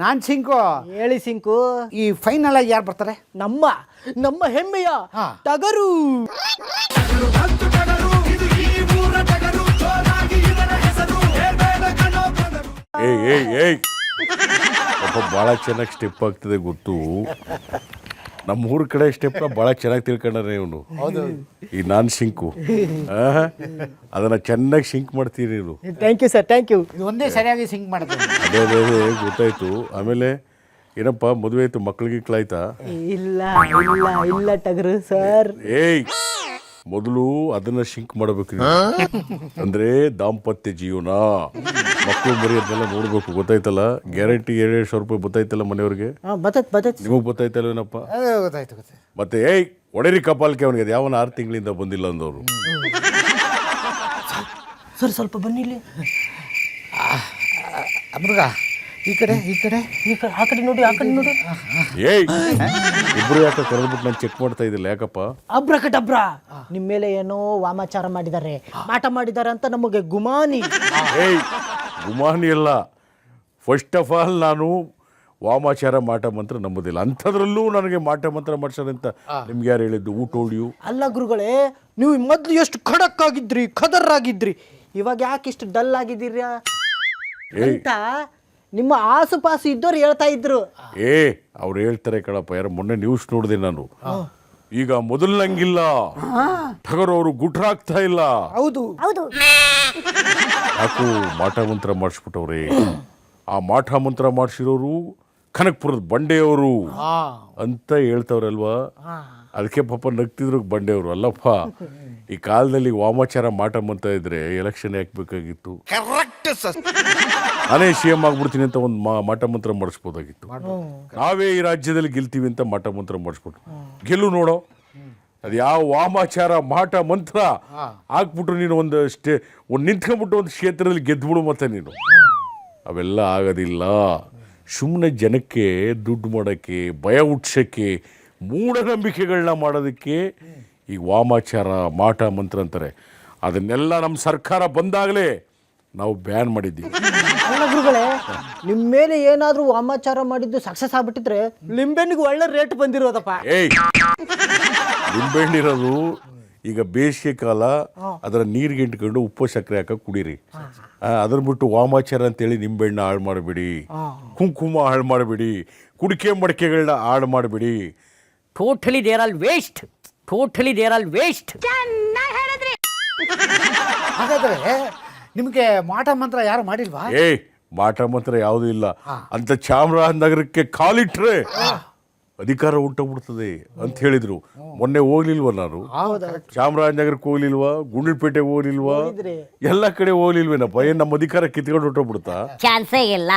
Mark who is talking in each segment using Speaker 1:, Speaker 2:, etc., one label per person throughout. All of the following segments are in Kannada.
Speaker 1: ನಾನ್ ಸಿಂಕು.
Speaker 2: ಹೇಳಿ ಸಿಂಕು.
Speaker 1: ಈ ಫೈನಲ್ ಆಗಿ ಯಾರು ಬರ್ತಾರೆ?
Speaker 2: ನಮ್ಮ ಹೆಮ್ಮೆಯ ಟಗರು.
Speaker 3: ಬಹಳ ಚೆನ್ನಾಗಿ ಸ್ಟೆಪ್ ಆಗ್ತದೆ ಗೊತ್ತು. ನಮ್ಮ ಊರ ಕಡೆ ಸ್ಟೆಪ್ನ ಬಹಳ ಚೆನ್ನಾಗಿ ತಿಳ್ಕೊಂಡ್ರೆ ಇವನು. ಈ ನಾನ್ ಶಿಂಕು ಅದನ್ನ ಚೆನ್ನಾಗಿ ಶಿಂಕ್ ಮಾಡ್ತೀರಿ ನೀವು.
Speaker 2: Thank you sir, thank you.
Speaker 1: ಇದು ಒಂದೇ ಸರಿಯಾಗಿ ಸಿಂಕ್ ಮಾಡಿದೆ.
Speaker 3: ಅದೇ ಗೊತ್ತಾಯ್ತು. ಆಮೇಲೆ ಏನಪ್ಪ ಮದುವೆ ಆಯ್ತು, ಮಕ್ಳಿಗೆ ಆಯ್ತಾ?
Speaker 2: ಇಲ್ಲ ಇಲ್ಲ ಇಲ್ಲ ಟಗರು ಸರ್.
Speaker 3: ಮೊದಲು ಅದನ್ನ ಶಿಂಕ್ ಮಾಡಬೇಕು. ಅಂದ್ರೆ ದಾಂಪತ್ಯ ಜೀವನ, ಮಕ್ಕಳು ಮರಿ ಅದನ್ನೆಲ್ಲ ನೋಡ್ಬೇಕು. ಗೊತ್ತಾಯ್ತಲ್ಲ? ಗ್ಯಾರಂಟಿ 2,000 ರೂಪಾಯಿ ಗೊತ್ತಾಯ್ತಲ್ಲ ಮನೆಯವ್ರಿಗೆ? ನಿಮಗ್ ಗೊತ್ತಾಯ್ತಲ್ಲ ಏನಪ್ಪ?
Speaker 1: ಗೊತ್ತಾಯ್ತು.
Speaker 3: ಮತ್ತೆ ಒಡೇರಿ ಕಪಾಲ್ಕೆ ಅವನಿಗೆ ಅದು ಯಾವನ 6 ತಿಂಗಳಿಂದ ಬಂದಿಲ್ಲ ಅಂದವರು.
Speaker 2: ಸರ್ ಸ್ವಲ್ಪ ಬನ್ನಿ ಇಲ್ಲಿ.
Speaker 1: ಮೃಗ ಈ ಕಡೆ
Speaker 2: ಆ ಕಡೆ ನೋಡಿ.
Speaker 3: ಇಬ್ರು ಯಾಕೆ ಕರೆದ್ಬಿಟ್ಟು ನಾನು ಚೆಕ್ ಮಾಡ್ತಾ ಇದ್ದಿಲ್ಲ? ಯಾಕಪ್ಪ?
Speaker 2: ಅಬ್ರಕಟಬ್ರಾ, ನಿಮ್ಮ ಮೇಲೆ ಏನೋ ವಾಮಾಚಾರ ಮಾಡಿದ್ದಾರೆ, ಮಾಟ ಮಾಡಿದ್ದಾರೆ ಅಂತ ನಮಗೆ ಗುಮಾನಿ.
Speaker 3: ಗುಮಾನಿ ಅಲ್ಲ. ಫಸ್ಟ್ ಆಫ್ ಆಲ್ ನಾನು ವಾಮಾಚಾರ ಮಾಟ ಮಂತ್ರ ನಂಬುದಿಲ್ಲ. ಅಂಥದ್ರಲ್ಲೂ ನನಗೆ ಮಾಟ ಮಂತ್ರ ಮಾಡ್ತಾರೆ ಅಂತ ನಿಮ್ಗೆ ಯಾರು ಹೇಳಿದ್ದು? ಊಟೋಡಿಯು
Speaker 2: ಅಲ್ಲ ಗುರುಗಳೇ, ನೀವು ಮೊದಲು ಎಷ್ಟು ಖಡಕ್ ಆಗಿದ್ರಿ, ಖದರ್ ಆಗಿದ್ರಿ, ಇವಾಗ ಯಾಕೆ ಇಷ್ಟು ಡಲ್ ಆಗಿದ್ದೀರಿ ಅಂತ ನಿಮ್ಮ ಆಸುಪಾಸು ಇದ್ದವ್ರು ಹೇಳ್ತಾ ಇದ್ರು.
Speaker 3: ಅವ್ರು ಹೇಳ್ತಾರೆ ಕಣಪ್ಪ. ಯಾರು ಮೊನ್ನೆ ನ್ಯೂಸ್ ನೋಡಿದೆ ನಾನು. ಈಗ ಮೊದಲಂಗಿಲ್ಲ, ಟಗರು ಅವರು ಗುಟ್ರಾಗ್ತಾ ಇಲ್ಲ.
Speaker 2: ಹೌದು
Speaker 3: ಯಾಕೋ ಮಾಟ ಮಂತ್ರ ಮಾಡಿಸ್ಬಿಟ್ಟವ್ರೆ. ಆ ಮಾಟ ಮಂತ್ರ ಮಾಡಿಸಿರೋರು ಕನಕಪುರದ ಬಂಡೆಯವರು ಅಂತ ಹೇಳ್ತವ್ರಲ್ವಾ? ಅದಕ್ಕೆ ಪಾಪ ನಗ್ತಿದ್ರು ಬಂಡೆಯವರು. ಅಲ್ಲಪ್ಪ, ಈ ಕಾಲದಲ್ಲಿ ವಾಮಾಚಾರ ಮಾಟ ಮಂತ ಇದ್ರೆ ಎಲೆಕ್ಷನ್ ಹಾಕ್ಬೇಕಾಗಿತ್ತು. ನಾನೇ CM ಆಗ್ಬಿಡ್ತೀನಿ ಅಂತ ಒಂದು ಮಾಟ ಮಂತ್ರ ಮಾಡಿಸ್ಬೋದಾಗಿತ್ತು. ನಾವೇ ಈ ರಾಜ್ಯದಲ್ಲಿ ಗೆಲ್ತೀವಿ ಅಂತ ಮಾಟ ಮಂತ್ರ ಮಾಡಿಸ್ಬಿಟ್ಟು ಗೆಲ್ಲು ನೋಡೋ. ಅದು ಯಾವ ವಾಮಾಚಾರ ಮಾಟ ಮಂತ್ರ ಹಾಕ್ಬಿಟ್ರು ನೀನು ಒಂದು ನಿಂತ್ಕೊಂಡ್ಬಿಟ್ಟು ಒಂದು ಕ್ಷೇತ್ರದಲ್ಲಿ ಗೆದ್ಬಿಡು. ಮತ್ತೆ ನೀನು ಅವೆಲ್ಲ ಆಗೋದಿಲ್ಲ. ಸುಮ್ಮನೆ ಜನಕ್ಕೆ ದುಡ್ಡು ಮಾಡೋಕ್ಕೆ, ಭಯ ಹುಟ್ಸೋಕ್ಕೆ, ಮೂಢನಂಬಿಕೆಗಳನ್ನ ಮಾಡೋದಕ್ಕೆ ಈ ವಾಮಾಚಾರ ಮಾಟ ಮಂತ್ರ ಅಂತಾರೆ. ಅದನ್ನೆಲ್ಲ ನಮ್ಮ ಸರ್ಕಾರ ಬಂದಾಗಲೇ ನಾವು ಬ್ಯಾನ್ ಮಾಡಿದ್ದೀವಿ.
Speaker 2: ಅಲ್ಲ ಗುರುಗಳೇ, ನಿಮ್ಮ ಮೇಲೆ ಏನಾದರೂ ವಾಮಾಚಾರ ಮಾಡಿದ್ದು ಸಕ್ಸಸ್ ಆಗ್ಬಿಟ್ಟಿದ್ರೆ ಲಿಂಬೆಹಣ್ಣಿಗೆ ಒಳ್ಳೆ ರೇಟ್ ಬಂದಿರೋದಪ್ಪ.
Speaker 3: ಲಿಂಬೆಹಣ್ಣಿರೋದು ಈಗ ಬೇಸಿಗೆ ಕಾಲ, ಅದರ ನೀರಿಗೆ ಇಟ್ಕೊಂಡು ಉಪ್ಪು ಸಕ್ಕರೆ ಹಾಕಿ ಕುಡೀರಿ. ಅದನ್ನ ಬಿಟ್ಟು ವಾಮಾಚಾರ ಅಂತೇಳಿ ನಿಂಬೆಹಣ್ಣು ಹಾಳು ಮಾಡಬೇಡಿ, ಕುಂಕುಮ ಹಾಳು ಮಾಡಬೇಡಿ, ಕುಡಿಕೆ ಮಡಿಕೆಗಳನ್ನ ಹಾಳು ಮಾಡಬೇಡಿ.
Speaker 4: Totally they're all waste.
Speaker 1: ಹಾಗಾದ್ರೆ ನಿಮ್ಗೆ ಮಾಟ ಮಂತ್ರ ಯಾರು ಮಾಡಿಲ್ವಾ?
Speaker 3: ಮಾಟ ಮಂತ್ರ ಯಾವುದೂ ಇಲ್ಲ ಅಂತ. ಚಾಮರಾಜನಗರಕ್ಕೆ ಕಾಲಿಟ್ರೆ ಅಧಿಕಾರ ಉಂಟಾಗ್ಬಿಡ್ತದೆ ಅಂತ ಹೇಳಿದ್ರು. ಮೊನ್ನೆ ಹೋಗ್ಲಿಲ್ವಾ ನಾನು? ಚಾಮರಾಜನಗರಕ್ಕೆ ಹೋಗ್ಲಿಲ್ವಾ? ಗುಂಡ್ಲುಪೇಟೆಗೆ ಹೋಗ್ಲಿಲ್ವಾ? ಎಲ್ಲ ಕಡೆ ಹೋಗ್ಲಿಲ್ವೇನಪ್ಪ? ನಮ್ಮ ಅಧಿಕಾರ ಕಿತ್ಕೊಂಡು ಹೊಟ್ಟೋಗ್ಬಿಡ್ತಾ?
Speaker 4: ಚಾನ್ಸೇ ಇಲ್ಲ.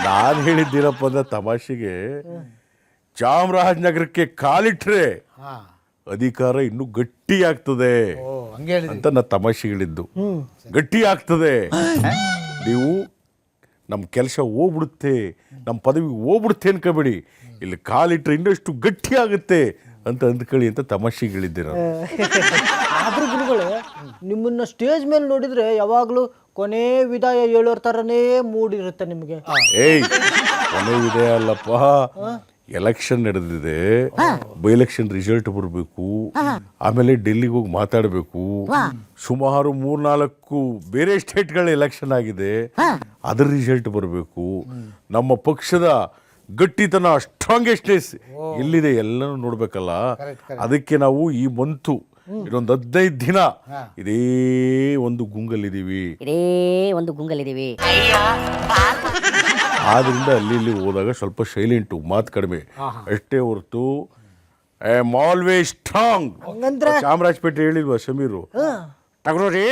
Speaker 3: ನಾನು ಹೇಳಿದ್ದೀನಪ್ಪ ಅಂದ್ರೆ ತಮಾಷೆಗೆ. ಚಾಮರಾಜನಗರಕ್ಕೆ ಕಾಲಿಟ್ರೆ ಅಧಿಕಾರ ಇನ್ನೂ ಗಟ್ಟಿ ಆಗ್ತದೆ ಅಂತ ನಾ ತಮಾಷೆಗಳಿದ್ದು. ಗಟ್ಟಿ ಆಗ್ತದೆ. ನೀವು ನಮ್ಮ ಕೆಲಸ ಹೋಗ್ಬಿಡುತ್ತೆ, ನಮ್ಮ ಪದವಿ ಹೋಗ್ಬಿಡುತ್ತೆ ಅನ್ಕೋಬೇಡಿ. ಇಲ್ಲಿ ಕಾಲಿಟ್ರೆ ಇನ್ನಷ್ಟು ಗಟ್ಟಿ ಆಗುತ್ತೆ ಅಂತ ಅಂದ್ಕೊಳ್ಳಿ ಅಂತ ತಮಾಷೆಗಳಿದ್ದೆ ನಾನು.
Speaker 2: ಆದ್ರೂ ಗುರುಗಳೇ, ನಿಮ್ಮನ್ನ ಸ್ಟೇಜ್ ಮೇಲೆ ನೋಡಿದ್ರೆ ಯಾವಾಗ್ಲೂ ಕೊನೆ ವಿದಾಯ ಹೇಳೋರ್ ತರನೇ ಮೂಡಿರುತ್ತೆ ನಿಮಗೆ.
Speaker 3: ಕೊನೆ ವಿದಾಯ ಅಲ್ಲಪ್ಪ, ಎಲೆಕ್ಷನ್ ನಡೆದಿದೆ, ಬೈ ಎಲೆಕ್ಷನ್ ರಿಸಲ್ಟ್ ಬರಬೇಕು, ಆಮೇಲೆ ಡೆಲ್ಲಿಗೆ ಹೋಗಿ ಮಾತಾಡಬೇಕು. ಸುಮಾರು 3-4 ಬೇರೆ ಸ್ಟೇಟ್ಗಳ ಎಲೆಕ್ಷನ್ ಆಗಿದೆ, ಅದರ ರಿಸಲ್ಟ್ ಬರಬೇಕು. ನಮ್ಮ ಪಕ್ಷದ ಗಟ್ಟಿತನ, ಸ್ಟ್ರಾಂಗೆಸ್ಟ್ನೆಸ್ ಎಲ್ಲಿದೆ ಎಲ್ಲನೂ ನೋಡ್ಬೇಕಲ್ಲ. ಅದಕ್ಕೆ ನಾವು ಈ ಮಂತು ಇನ್ನೊಂದು 15 ದಿನ ಇದೇ ಒಂದು ಗುಂಗಲ್ಲಿದ್ದೀವಿ. ಆದ್ರಿಂದ ಅಲ್ಲಿ ಇಲ್ಲಿ ಹೋದಾಗ ಸ್ವಲ್ಪ ಸೈಲೆಂಟು, ಮಾತು ಕಡಿಮೆ ಅಷ್ಟೇ ಹೊರತು I am always strong. Chamarajpet ಹೇಳಿಲ್ವಾ ಸಮೀರು? ಟಗರು ರೀ,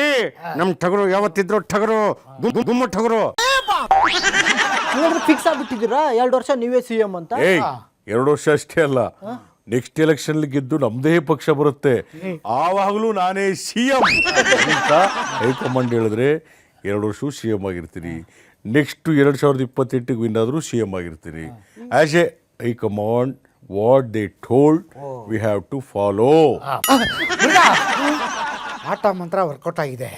Speaker 3: ನಮ್ ಟಗರು ಯಾವತ್ತಿದ್ರು ಟಗರು, ಗುಮ್ಮ ಟಗರು.
Speaker 2: ಫಿಕ್ಸ್ ಆಗ್ಬಿಟ್ಟಿದ್ದೀರಾ 2 ವರ್ಷ ನೀವೇ CM ಅಂತ?
Speaker 3: 2 ವರ್ಷ ಅಷ್ಟೇ ಅಲ್ಲ, ನೆಕ್ಸ್ಟ್ ಎಲೆಕ್ಷನ್ ಗೆದ್ದು ನಮ್ದೇ ಪಕ್ಷ ಬರುತ್ತೆ, ಆವಾಗಲೂ ನಾನೇ CM ಅಂತ ಹೈಕಮಾಂಡ್ ಹೇಳಿದ್ರೆ 2 ವರ್ಷ CM ಆಗಿರ್ತೀನಿ. ನೆಕ್ಸ್ಟ್ 2028 ವಿನ್ ಆದರೂ CM ಆಗಿರ್ತೀನಿ. As a high command, what they told we have to follow.
Speaker 1: ಆಟ ಮಂತ್ರ ವರ್ಕೌಟ್ ಆಗಿದೆ.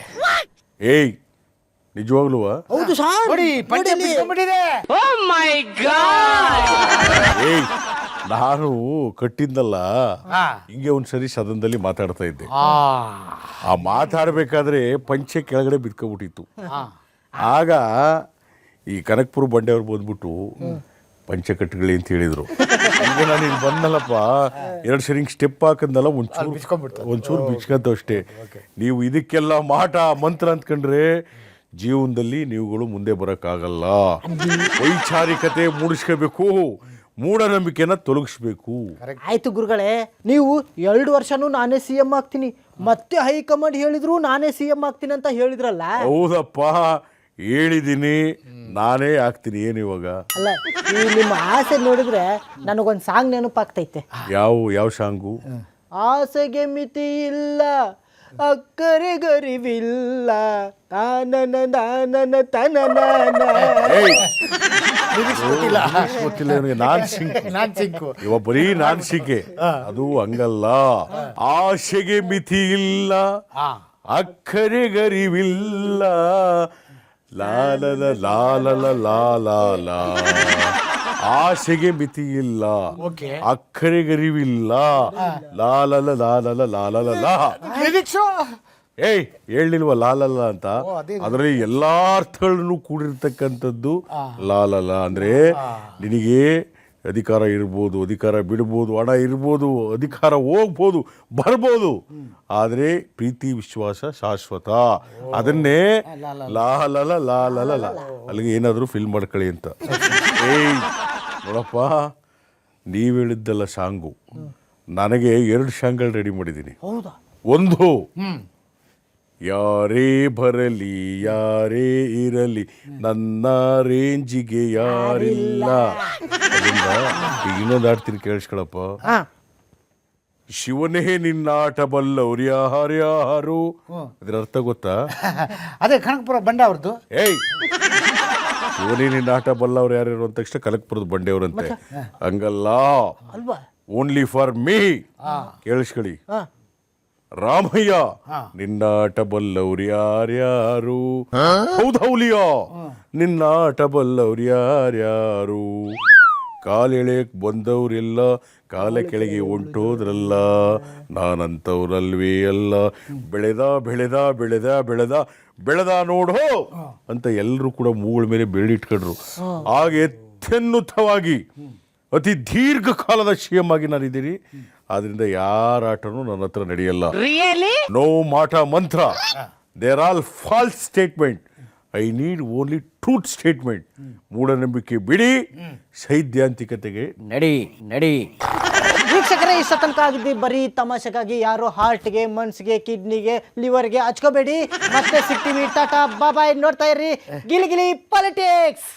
Speaker 3: ನಿಜವಾಗ್ಲೂ
Speaker 2: ಹೌದು ಸರ್
Speaker 1: ನೋಡಿ ಪಂಚೆ ಬಿಟ್ಕೊಂಡ್ಬಿಟ್ಟಿದೆ.
Speaker 3: ಏಯ್ ನಾನು ಕಟ್ಟಿದ್ದಲ್ಲ,
Speaker 1: ಹಾ.
Speaker 3: ಹಿಂಗೆ ಒಂದ್ಸರಿ ಸದನದಲ್ಲಿ ಮಾತಾಡ್ತಾ ಇದ್ದೆ.
Speaker 1: ಆ,
Speaker 3: ಆ ಮಾತಾಡ್ಬೇಕಾದ್ರೆ ಪಂಚೆ ಕೆಳಗಡೆ ಬಿದ್ಕೊಬಿಟ್ಟಿತ್ತು.
Speaker 1: ಆ.
Speaker 3: ಆಗ ಈ ಕನಕಪುರ ಬಂಡೆಯವ್ರು ಬಂದ್ಬಿಟ್ಟು ಪಂಚೆ ಕಟ್ಟುಗಳಿ ಅಂತ ಹೇಳಿದ್ರು. ಈಗ ನಾನು ಇಲ್ಲಿ ಬಂದಲ್ಲಪ್ಪ, 2 ಸರಿ ಹಿಂಗೆ ಸ್ಟೆಪ್ ಹಾಕಂದಲ್ಲ, ಒಂಚೂರು ಬಿಚ್ಕೊಂತ ಅಷ್ಟೇ. ನೀವು ಇದಕ್ಕೆಲ್ಲ ಮಾಟ ಮಂತ್ರ ಅಂದ್ಕೊಂಡ್ರೆ ಜೀವನದಲ್ಲಿ ನೀವುಗಳು ಮುಂದೆ ಬರೋಕ್ಕಾಗಲ್ಲ. ವೈಚಾರಿಕತೆ ಮೂಡಿಸ್ಕೋಬೇಕು, ಮೂಢನಂಬಿಕೆನ ತೊಲಗಿಸ್ಬೇಕು.
Speaker 2: ಆಯ್ತು ಗುರುಗಳೇ, ನೀವು 2 ವರ್ಷನೂ ನಾನೇ CM ಆಗ್ತೀನಿ, ಮತ್ತೆ ಹೈಕಮಾಂಡ್ ಹೇಳಿದ್ರು ನಾನೇ CM ಆಗ್ತೀನಿ ಅಂತ ಹೇಳಿದ್ರಲ್ಲ.
Speaker 3: ಹೌದಪ್ಪ, ಹೇಳಿದ್ದೀನಿ, ನಾನೇ ಆಗ್ತೀನಿ. ಏನು ಇವಾಗ?
Speaker 2: ಅಲ್ಲ, ಈ ನಿಮ್ಮ ಆಸೆ ನೋಡಿದ್ರೆ ನನಗೊಂದು ಸಾಂಗ್ ನೆನಪಾಗ್ತೈತೆ.
Speaker 3: ಯಾವ ಸಾಂಗು?
Speaker 2: ಆಸೆಗೆ ಮಿತಿ ಇಲ್ಲ, ಅಕ್ಕರೆ ಗರಿವಿಲ್ಲ, ತಾನನ ನಾನನ ತನನ.
Speaker 3: ಏಯ್,
Speaker 1: ಲಿರಿಕ್ಸ್ ಗೊತ್ತಿಲ್ಲ.
Speaker 3: ಗೊತ್ತಿಲ್ಲ ಇವನಿಗೆ. ನಾನ್
Speaker 1: ಸಿಂಕು
Speaker 3: ಇವ ಬರೀ ನಾನ್ಸಿಕೆ. ಅದು ಹಂಗಲ್ಲ. ಆಸೆಗೆ ಮಿತಿ ಇಲ್ಲ, ಅಕ್ಕರೆ ಗರಿವಿಲ್ಲ, ಲಾಲಲ ಲಾಲಲ ಲಾಲ. ಆಸೆಗೆ ಮಿತಿ ಇಲ್ಲ, ಅಕ್ಕರೆ ಗರಿವಿಲ್ಲ, ಲಾಲಲ ಲಾಲಲ ಲಾಲಲ.
Speaker 1: ಲಿರಿಕ್ಸು
Speaker 3: ಏಯ್, ಹೇಳಿಲ್ವ ಲಾಲಲ್ಲ ಅಂತ? ಅದರಲ್ಲಿ ಎಲ್ಲಾ ಅರ್ಥಗಳನ್ನು ಕೂಡಿರ್ತಕ್ಕಂಥದ್ದು ಲಾಲಲ. ಅಂದ್ರೆ ನಿನಗೆ ಅಧಿಕಾರ ಇರ್ಬೋದು, ಅಧಿಕಾರ ಬಿಡ್ಬೋದು, ಹಣ ಇರ್ಬೋದು, ಅಧಿಕಾರ ಹೋಗ್ಬೋದು, ಬರ್ಬೋದು, ಆದರೆ ಪ್ರೀತಿ ವಿಶ್ವಾಸ ಶಾಶ್ವತ. ಅದನ್ನೇ ಲಾಲಲ ಲಾಲಲ. ಅಲ್ಲಿಗೆ ಏನಾದರೂ ಫಿಲ್ ಮಾಡ್ಕೊಳ್ಳಿ ಅಂತ. ಏಯ್ ನೋಡಪ್ಪ, ನೀವು ಹೇಳಿದ್ದಲ್ಲ ಸಾಂಗು, ನನಗೆ 2 ಸಾಂಗ್ಗಳು ರೆಡಿ ಮಾಡಿದ್ದೀನಿ.
Speaker 2: ಹೌದಾ?
Speaker 3: ಒಂದು, ಯಾರೇ ಬರಲಿ ಯಾರೇ ಇರಲಿ ನನ್ನ ರೇಂಜಿಗೆ ಯಾರಿಲ್ಲ. ಅದರಿಂದ ಈಗ ಇನ್ನೊಂದು ಆಡ್ತೀನಿ, ಕೇಳಿಸ್ಕೊಳಪ್ಪ. ಶಿವನೇ ನಿನ್ನಾಟ ಬಲ್ಲವ್ರು ಯಾರ್ಯಾರು. ಅದ್ರ ಅರ್ಥ ಗೊತ್ತಾ?
Speaker 1: ಅದೇ ಕನಕಪುರ ಬಂಡ ಅವ್ರದ್ದು.
Speaker 3: ಏಯ್, ಶಿವನೇ ನಿನ್ನಾಟ ಬಲ್ಲವ್ರು ಯಾರ್ಯಾರು ಅಂದ ತಕ್ಷಣ ಕನಕಪುರದ ಬಂಡೆಯವ್ರಂತೆ. ಹಂಗಲ್ಲ,
Speaker 2: ಅಲ್ವಾ?
Speaker 3: Only for me. ಕೇಳಿಸ್ಕೊಳ್ಳಿ. ರಾಮಯ್ಯ ನಿನ್ನಾಟ ಬಲ್ಲವ್ರು ಯಾರ್ಯಾರು. ಹೌದೌಲಿಯ ನಿನ್ನಾಟ ಬಲ್ಲವ್ರು ಯಾರ್ಯಾರು. ಕಾಲೆಳೆಯಕ್ ಬಂದವ್ರೆಲ್ಲ ಕಾಲ ಕೆಳಗೆ ಹೊಂಟೋದ್ರಲ್ಲ, ನಾನಂತವ್ರಲ್ವೇ ಅಲ್ಲ. ಬೆಳೆದ ಬೆಳೆದ ಬೆಳೆದ ಬೆಳೆದ ಬೆಳೆದ ನೋಡೋ ಅಂತ ಎಲ್ಲರೂ ಕೂಡ ಮೂಗಳ ಮೇಲೆ ಬೆರಳಿಟ್ಕೊಂಡ್ರು. ಹಾಗೆ ಅತ್ಯುನ್ನತವಾಗಿ ಅತಿ ದೀರ್ಘಕಾಲದ CM ಆಗಿ ನಾನಿದ್ದೀನಿ. ಆದ್ರಿಂದ ಯಾರ ಆಟನೂ ನನ್ನ ಹತ್ರ ನಡೆಯಲ್ಲ. ನೋ ಮಾಟ ಮಂತ್ರ. They're all false statement. I need only truth statement. ಮೂಢನಂಬಿಕೆ ಬಿಡಿ, ಸೈದ್ಧಾಂತಿಕತೆಗೆ
Speaker 4: ನಡಿ ನಡಿ.
Speaker 2: ವೀಕ್ಷಕರೇ, ಇಷ್ಟ ತನಕ ಆಗಿದ್ದು ಬರೀ ತಮಾಷೆಗಾಗಿ. ಯಾರು ಹಾರ್ಟ್ಗೆ, ಮನ್ಸಿಗೆ, ಕಿಡ್ನಿಗೆ, ಲಿವರ್ಗೆ ಹಚ್ಕೋಬೇಡಿ. ಮತ್ತೆ ಸಿಗ್ತೀವಿ. ಟಾಟಾ ಬಾಯ್. ನೋಡ್ತಾ ಇರ್ರಿ ಗಿಲಿ ಗಿಲಿ ಪಾಲಿಟಿಕ್ಸ್.